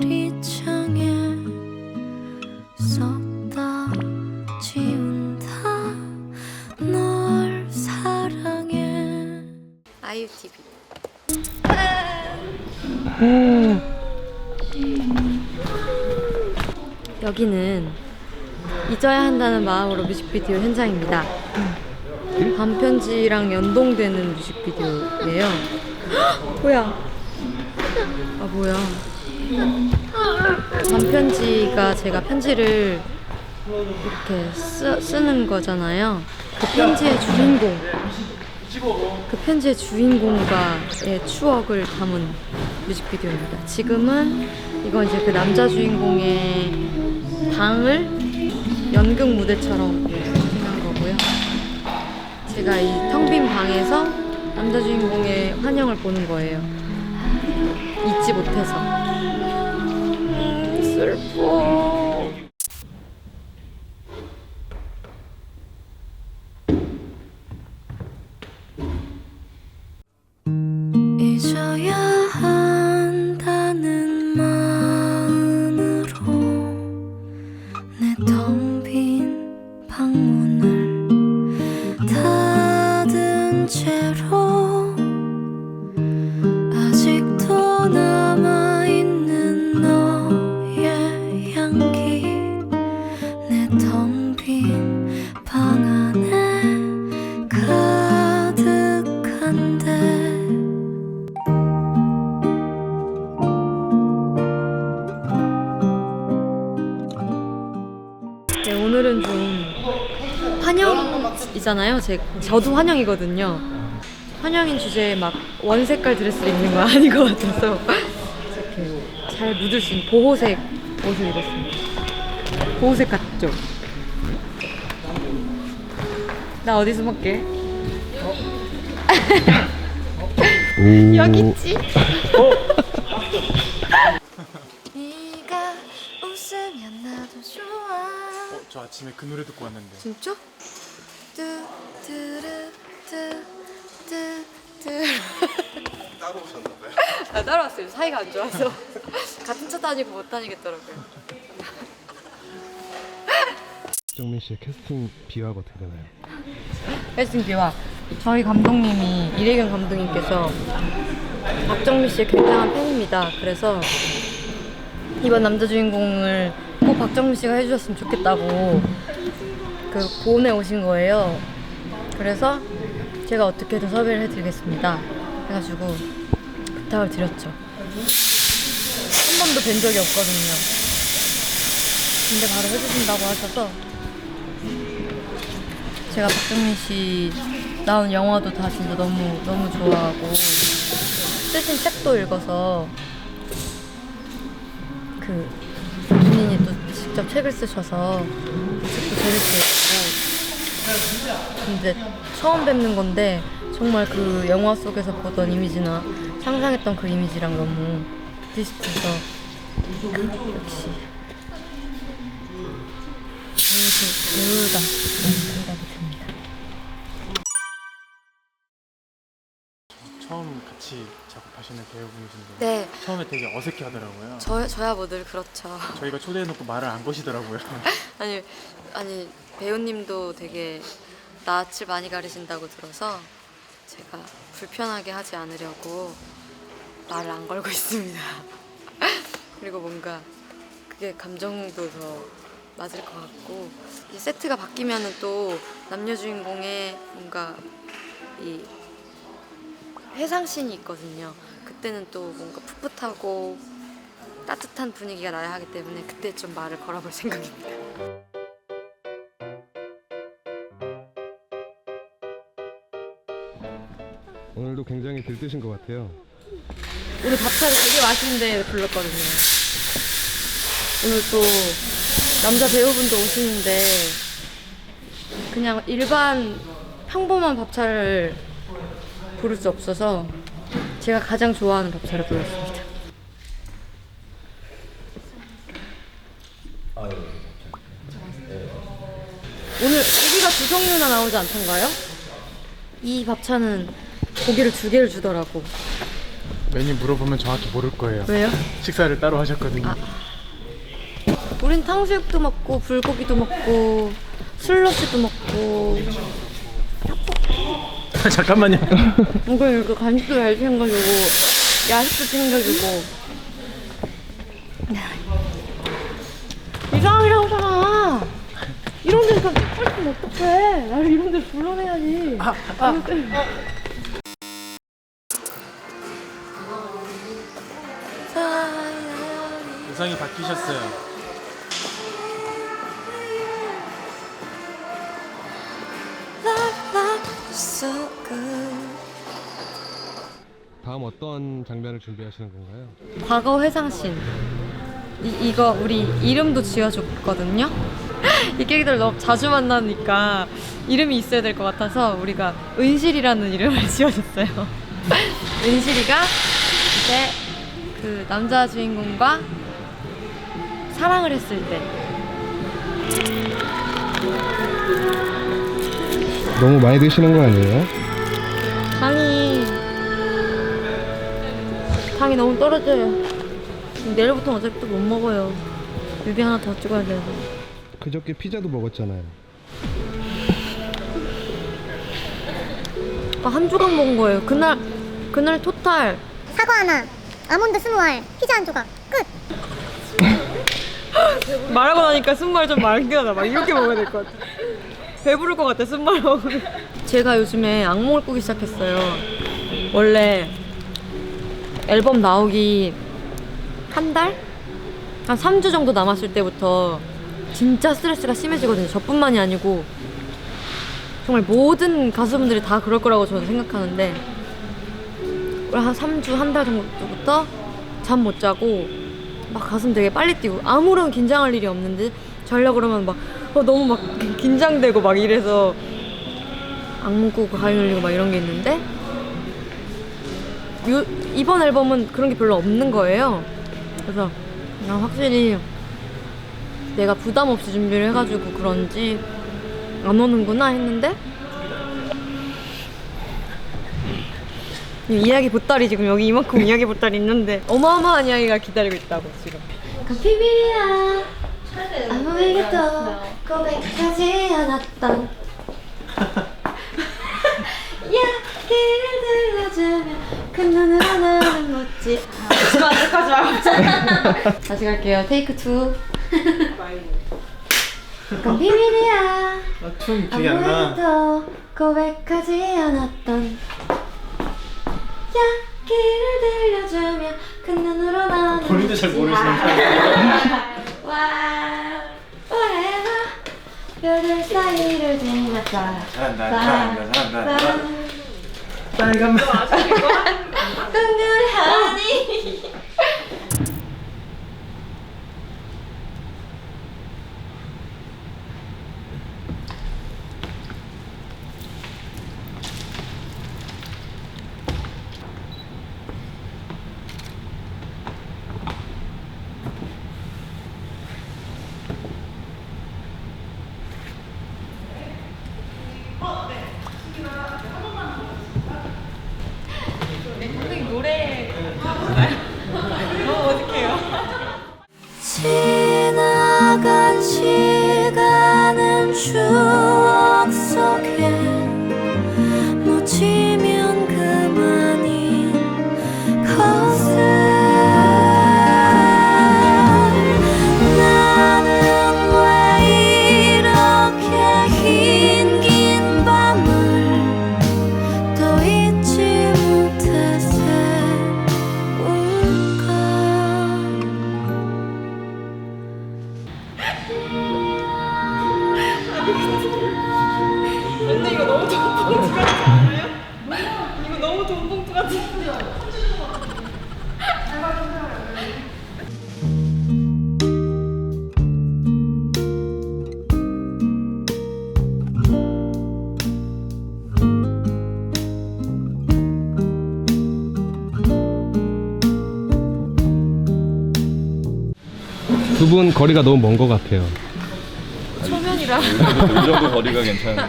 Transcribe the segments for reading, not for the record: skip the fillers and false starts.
유리창에 썼다 지운다 널 사랑해. 아이유 TV. 여기는 잊어야 한다는 마음으로 뮤직비디오 현장입니다. 반편지랑 연동되는 뮤직비디오예요. 뭐야? 아 뭐야? 반편지가 제가 편지를 이렇게 쓰는 거잖아요. 그 편지의 주인공과의 추억을 담은 뮤직비디오입니다. 지금은 이건 이제 그 남자 주인공의 방을 연극 무대처럼 생각한 거고요. 제가 이 텅 빈 방에서 남자 주인공의 환영을 보는 거예요. 잊지 못해서. 슬퍼. 잊어야 한다는 마음으로 내 텅 빈 방문을 닫은 채로 아직도 남아있는 너의 향기 내 텅 빈 방 안에 가득한데 네, 오늘은 좀 환영이잖아요. 저도 환영이거든요. 환영인 주제에 막 원색깔 드레스를 입는 건 아닌 것 같아서 이렇게 잘 묻을 수 있는 보호색 옷을 입었습니다. 보호색 같죠? 나 어디서 먹게? 여기 있지? 네가 웃으면 나도 좋아. 저 아침에 그 노래 듣고 왔는데. 진짜? 따로 오셨나봐요? 아, 따라왔어요. 사이가 안 좋아서 같은 차 다니고 못 다니겠더라고요. 정민 씨의 캐스팅 비화가 어떻게 되나요? 캐스팅 비와 저희 감독님이 이래경 감독님께서 박정민 씨의 굉장한 팬입니다. 그래서 이번 남자 주인공을 꼭 박정민 씨가 해주셨으면 좋겠다고 그 보내오신 거예요. 그래서 제가 어떻게든 섭외를 해드리겠습니다. 해가지고 부탁을 드렸죠. 한 번도 뵌 적이 없거든요. 근데 바로 해주신다고 하셔서 제가 박정민 씨 나온 영화도 다 진짜 너무 좋아하고 쓰신 책도 읽어서 그 본인이 또 직접 책을 쓰셔서 그 책도 재밌게 읽고 근데 처음 뵙는 건데 정말 그 영화 속에서 보던 이미지나 상상했던 그 이미지랑 너무 비슷해서 역시 배우다 생각이 듭니다. 처음 같이 작업하시는 배우분이신데 네, 처음에 되게 어색해 하더라고요. 저야 뭐 늘 그렇죠. 저희가 초대해놓고 말을 안 거시더라고요. 아니 배우님도 되게 낯을 많이 가리신다고 들어서 제가 불편하게 하지 않으려고 말을 안 걸고 있습니다. 그리고 뭔가 그게 감정도 더 맞을 것 같고 이 세트가 바뀌면은 또 남녀 주인공의 뭔가 이 회상씬이 있거든요. 그때는 또 뭔가 풋풋하고 따뜻한 분위기가 나야 하기 때문에 그때 좀 말을 걸어볼 생각입니다. 오늘도 굉장히 들뜨신 것 같아요. 오늘 밥차를 되게 맛있는데 불렀거든요. 오늘 또 남자 배우분도 오시는데 그냥 일반 평범한 밥차를 부를 수 없어서 제가 가장 좋아하는 밥차를 불렀습니다. 오늘 고기가 2종류나 나오지 않던가요? 이 밥차는 고기를 2개를 주더라고. 메뉴 물어보면 정확히 모를 거예요. 왜요? 식사를 따로 하셨거든요. 우린 탕수육도 먹고 불고기도 먹고 슬러시도 먹고 잠깐만요. 이거 간식도 잘 챙겨주고 야식도 챙겨주고 이상하게 하잖아. 이런 데서 쫓아주면 어떡해. 나를 이런 데 불러내야지. 의상이 바뀌셨어요. So good. 다음 어떤 장면을 준비하시는 건가요? 과거 회상씬. 이거 우리 이름도 지어줬거든요. 이 캐릭터를 너무 자주 만나니까 이름이 있어야 될 것 같아서 우리가 은실이라는 이름을 지어줬어요. 은실이가 이제 그 남자 주인공과 사랑을 했을 때. 너무 많이 드시는 거 아니에요? 당이 너무 떨어져요. 내일부터 어차피 또 못 먹어요. 뮤비 하나 더 찍어야 돼서. 그저께 피자도 먹었잖아요. 한 조각 먹은 거예요. 그날 토탈 사과 하나, 아몬드 20알, 피자 한 조각, 끝! 말하고 나니까 순말 좀 말기하다. 막 이렇게 먹어야 될 것 같아. 배부를 것 같아 순말 먹으면. 제가 요즘에 악몽을 꾸기 시작했어요. 원래 앨범 나오기 한 달? 한 3주 정도 남았을 때부터 진짜 스트레스가 심해지거든요. 저뿐만이 아니고 정말 모든 가수분들이 다 그럴 거라고 저는 생각하는데 한 3주, 한 달 정도부터 잠 못 자고 막 가슴 되게 빨리 뛰고 아무런 긴장할 일이 없는데 자려고 그러면 막 너무 막 긴장되고 막 이래서 악몽 꾸고 가위 눌리고 막 이런 게 있는데 이번 앨범은 그런 게 별로 없는 거예요. 그래서 그냥 확실히 내가 부담 없이 준비를 해가지고 그런지 안 오는구나 했는데 이야기 보따리 지금 여기 이만큼 이야기 보따리 있는데 어마어마한 이야기가 기다리고 있다고 지금. 그 비밀이야 아무에게도 고백하지 않았던 이야기를 들려주면 큰 눈으로 나는 묻지 하지 말고 다시 갈게요. 테이크 2. 그건 비밀이야 춤 기억이 안 나. 아무에게도 고백하지 않았던 이야기를 들려주면 큰 눈으로 나는 본인도 잘 모르시는 와 forever 별들 사이를 지났다 잘한다. 빨간 맛. 끈끈하니 지나간 시간은 추억 속에 묻히면 그만인 것을 나는 왜 이렇게 긴 밤을 또 잊지 못해 세울까 근데 이거 너무 돈 봉투 같지 않아요? 이거 너무 돈 봉투 같지 않아요? 두 분 거리가 너무 먼 것 같아요. 초면이라. 이 정도 거리가 괜찮아.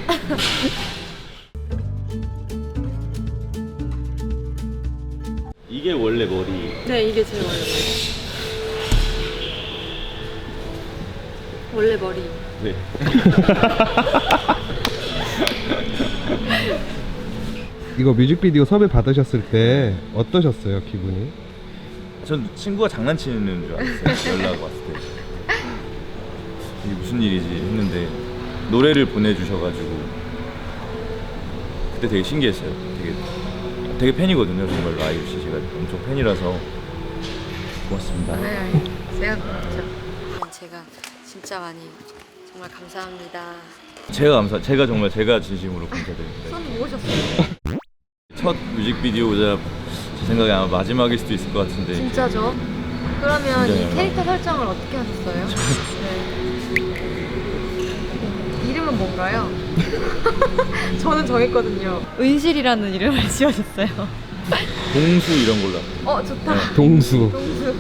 이게 원래 머리. 네, 이게 제 원래 머리. 원래 머리. 네. 이거 뮤직비디오 섭외 받으셨을 때 어떠셨어요, 기분이? 전 친구가 장난치는 줄 알았어요. 연락 왔을 때. 이게 무슨 일이지 했는데 노래를 보내주셔가지고 그때 되게 신기했어요. 되게 팬이거든요. 정말로 아이유 씨 제가 엄청 팬이라서 고맙습니다. 제가 진짜 많이 정말 감사합니다. 제가 정말 진심으로 감사드립니다. 손 모으셨어요? 첫 뮤직비디오자 제 생각에 아마 마지막일 수도 있을 것 같은데. 진짜죠? 그러면 진짜요. 이 캐릭터 설정을 어떻게 하셨어요? 네. 이름은 뭔가요? 저는 정했거든요. 은실이라는 이름을 지어줬어요. 동수 이런 걸로. 좋다. 동수. 동수.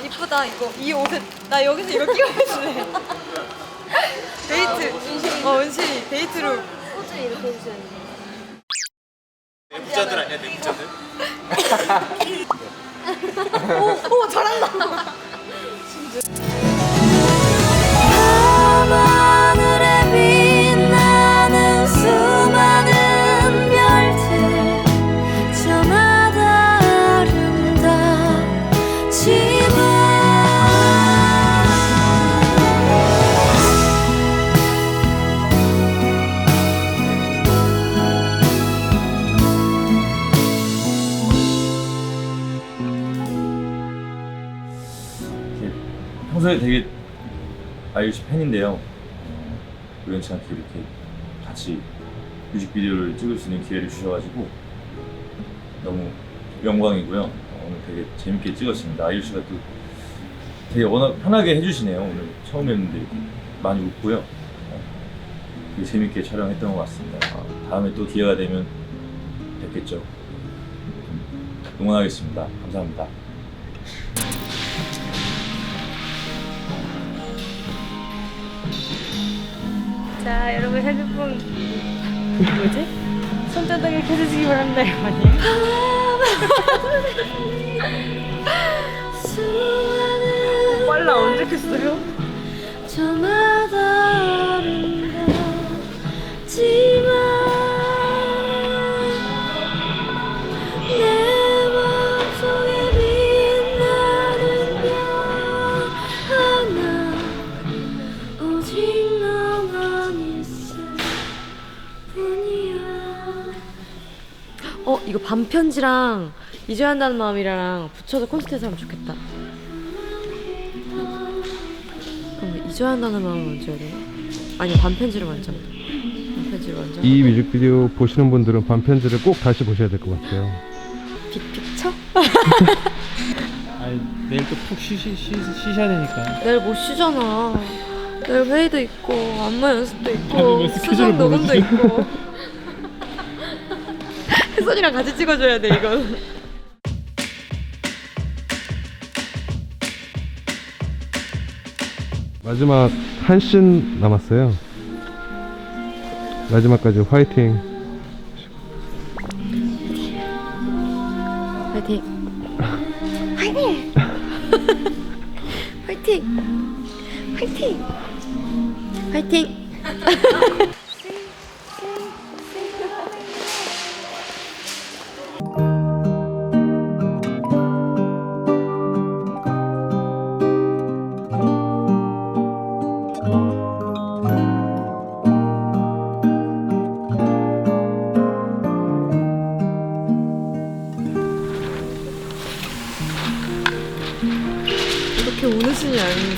이쁘다 이거. 이 옷에 나 여기서 이거 끼고 있을래. 데이트. 은실이 데이트룩. 포즈 이렇게 해주세요. 내부자들 아니야 내부자들? 오 잘한다. 밤하늘에 빛나는 수많은 별들 저마다 아름답지만 평소에 되게 아이유 씨 팬인데요. 우연치 않게 이렇게 같이 뮤직비디오를 찍을 수 있는 기회를 주셔가지고 너무 영광이고요. 오늘 되게 재밌게 찍었습니다. 아이유 씨가 또 되게 워낙 편하게 해주시네요. 오늘 처음 뵀는데 이렇게 많이 웃고요. 되게 재밌게 촬영했던 것 같습니다. 다음에 또 기회가 되면 뵙겠죠. 응원하겠습니다. 감사합니다. 자 여러분 핸드폰 뭐지? 손전등을 켜주시기 바랍니다. 이거 아니에요? 수많은 빨라 언제 켰어요? 저마다 아름답지만 내 맘속에 빛나는 별 하나 오직 너만 있을 뿐이야. 이거 반편지랑 잊어야 한다는 마음이랑 붙여서 콘서트에서 하면 좋겠다. 그럼 잊어야 한다는 마음을 먼저 해야 되나? 아니요 반편지를 먼저. 반편지를 먼저. 이 뮤직비디오 보시는 분들은 반편지를 꼭 다시 보셔야 될 것 같아요. 빅픽처? 아니 내일 또 푹 쉬셔야 되니까. 내일 못 쉬잖아. 내일 회의도 있고 안무 연습도 아니, 있고 왜 수상 스케줄을 녹음도 모르지? 있고. 혜선이랑 같이 찍어줘야 돼 이건. 마지막 한 씬 남았어요. 마지막까지 화이팅. 화이팅. 화이팅. 화이팅. 화이팅. 화이팅.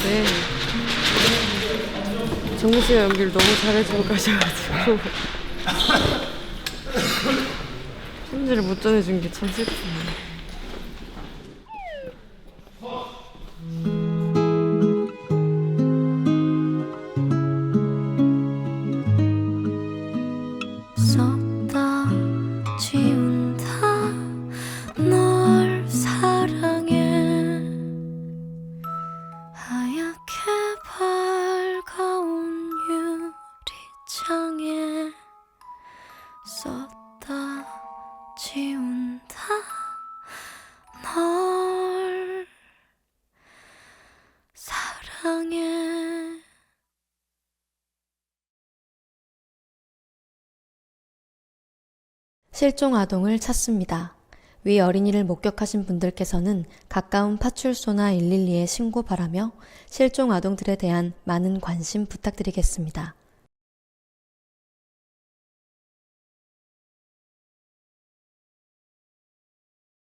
했는데 정우 씨가 연기를 너무 잘해주고 가셔가지고 편지를 못 전해준 게 참 슬프네요. 썼다 지운다 널 사랑해 하얗게 밝아온 유리창에 썼다 지운다 널 사랑해. 실종 아동을 찾습니다. 위 어린이를 목격하신 분들께서는 가까운 파출소나 112에 신고 바라며 실종 아동들에 대한 많은 관심 부탁드리겠습니다.